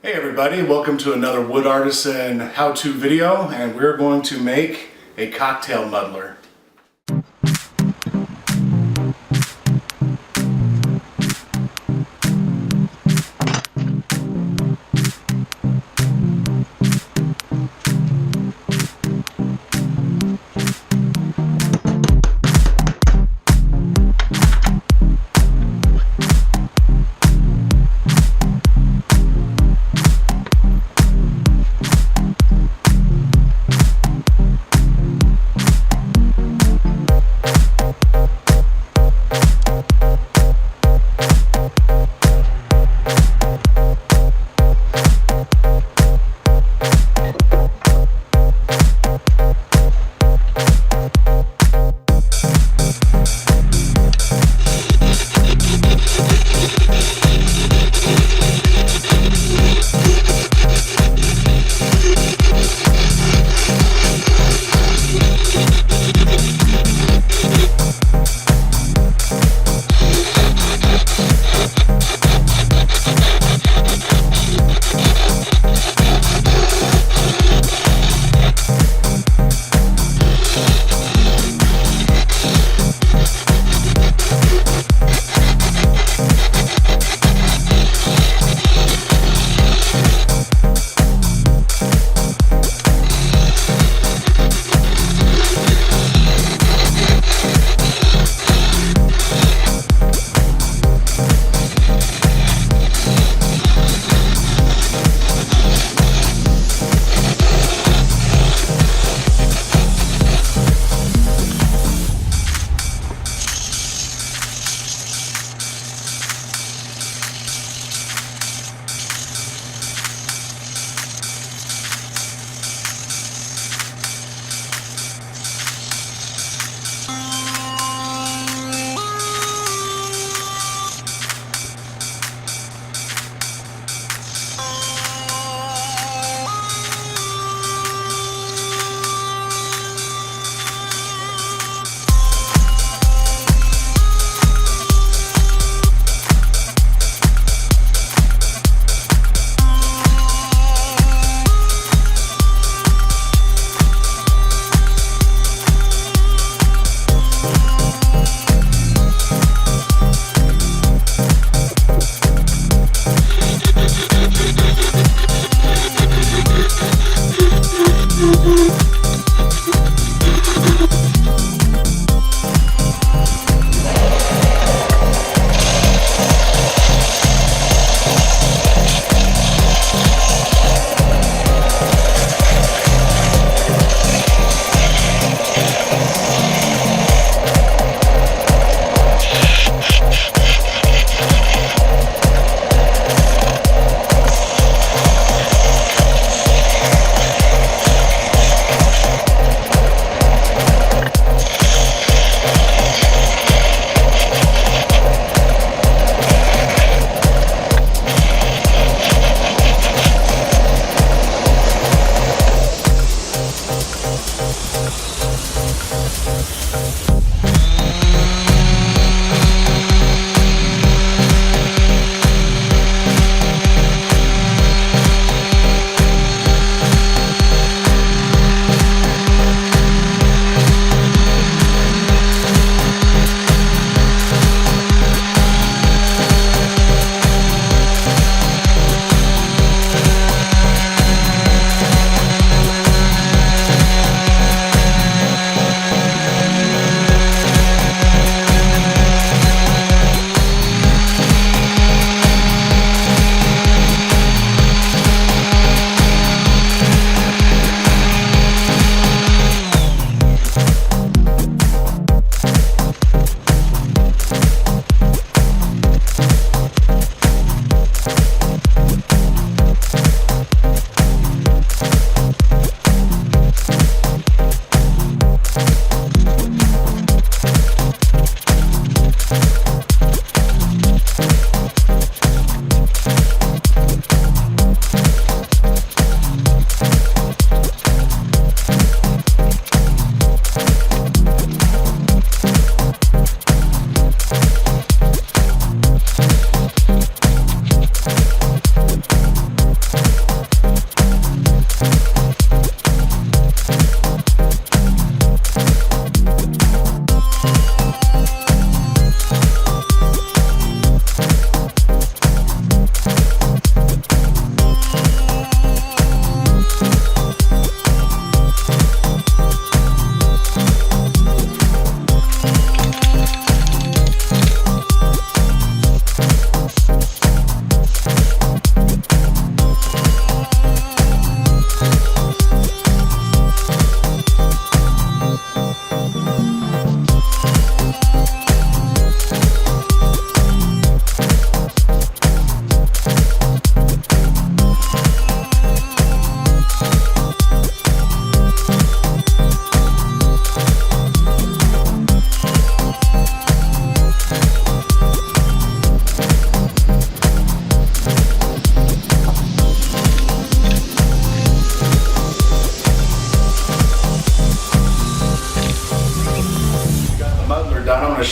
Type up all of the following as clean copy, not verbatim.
Hey everybody, welcome to another Wood Artisan how-to video, and we're going to make a cocktail muddler.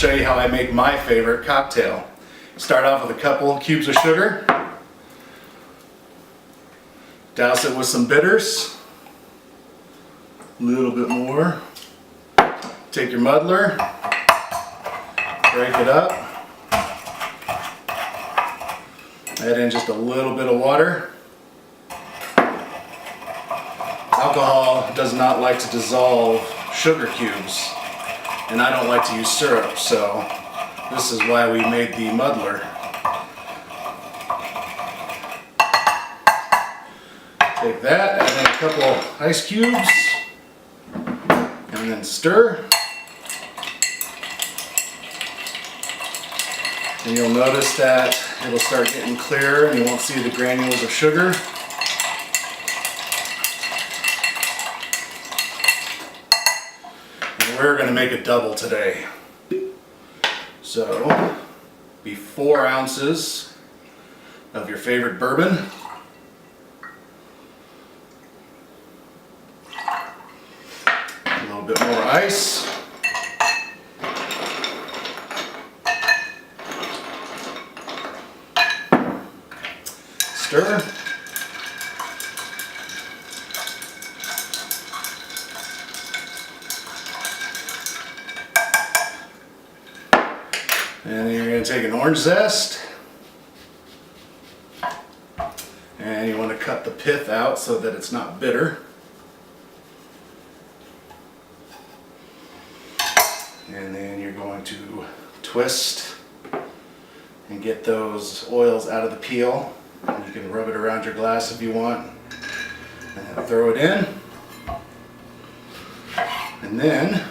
show you how I make my favorite cocktail. Start off with a couple cubes of sugar. Douse it with some bitters. A little bit more. Take your muddler. Break it up. Add in just a little bit of water. Alcohol does not like to dissolve sugar cubes, and I don't like to use syrup, so this is why we made the muddler. Take that, add in a couple ice cubes, and then stir. And you'll notice that it'll start getting clearer and you won't see the granules of sugar. And we're going to make a double today. So, be 4 ounces of your favorite bourbon. A little bit more ice. Stir. And then you're going to take an orange zest, and you want to cut the pith out so that it's not bitter. And then you're going to twist and get those oils out of the peel. You can rub it around your glass if you want, and then throw it in, and then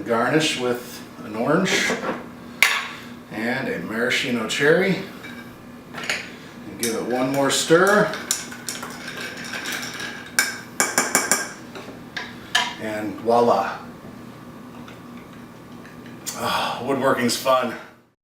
garnish with an orange and a maraschino cherry, and give it one more stir, and voila. Oh, woodworking's fun.